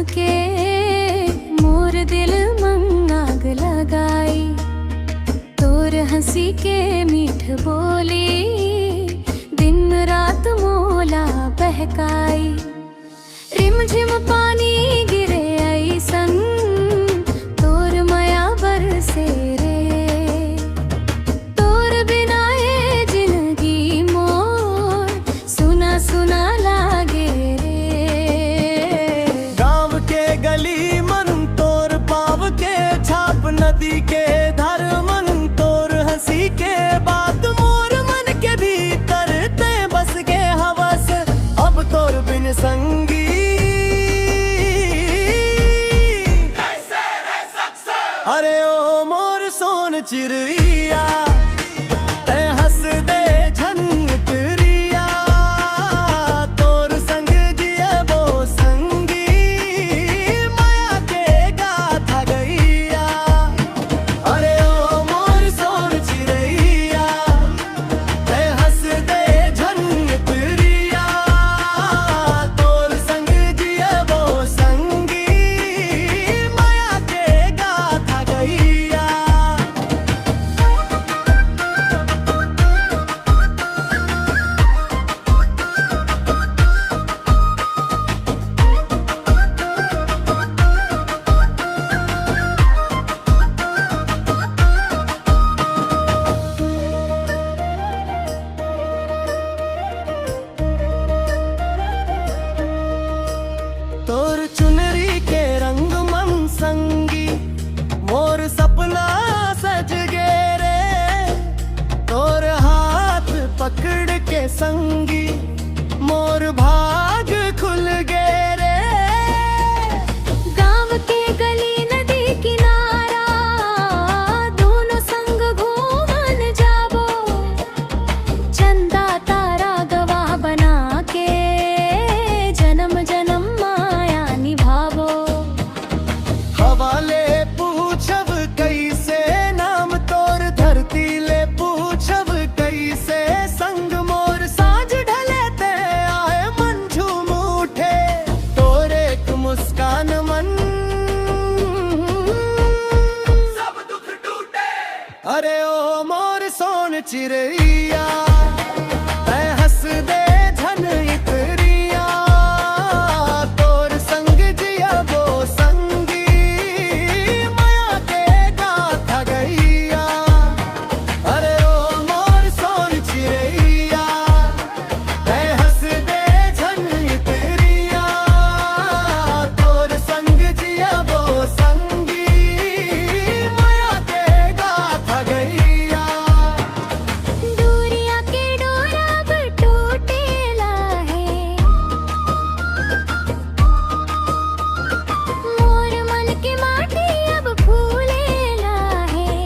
के मोर दिल में आग लगाई। तोर हंसी के मीठ बोली दिन रात मोला बहकाई। रिमझिम पानी गिरे ऐसन तोर माया बरसे रे। तोर बिना ये जिंदगी मोर सुना सुना लागे रे। गाँव के गली मन तोर पाव के छाप, नदी के धार मन तोर हंसी के बात। मोर मन के भीतर ते बस के हवस अब तोर बिन संगी। अरे ओ मोर सोन चिड़िया ते हंस दे झनकरिया। तोर संग जियबो संगी माया के गाथा गैया। अरे ओ मोर सोन चिड़िया ते हंस दे झनकरिया। तोर संग जियबो संगी माया के गाथा गैया। तोर चुनरी के रंग मन संगी मोर सपना सज गे रे। तोर हाथ पकड़ के संगी मोर भाग खुल गे रे। गाँव के गली नदी किनारा दोनों संग घूमन जाबो। चंदा तारा गवाह बना के जन्म जन्म माया निभाबो। हवाले पूछब कैसे नाम तोर, धरती ले पूछब कैसे संग मोर। साँझ ढले ते आए मन झूम उठे तोर एक मुस्कान मन सब दुख टूटे। अरे ओ मोर सोन चिड़िया ते हंस दे झनकरिया। तोर संग जियबो संगी माया के गाथा गैया। अरे ओ मोर सोन चिड़िया ते हंस दे झनकरिया। तोर संग जियबो संगी माया के गाथा गैया। दूरिया के डोरा अब टूटेला है। मोर मन के माटी अब फूलेला है।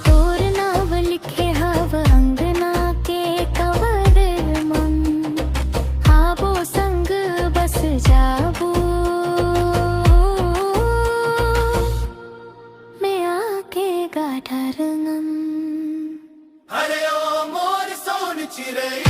तोर नाव लिखे हव अंगना के कवर मन। हाबो संग बस जाबो मैं आके गाठा रंगम। अरे ओ मोर सोन चिड़िया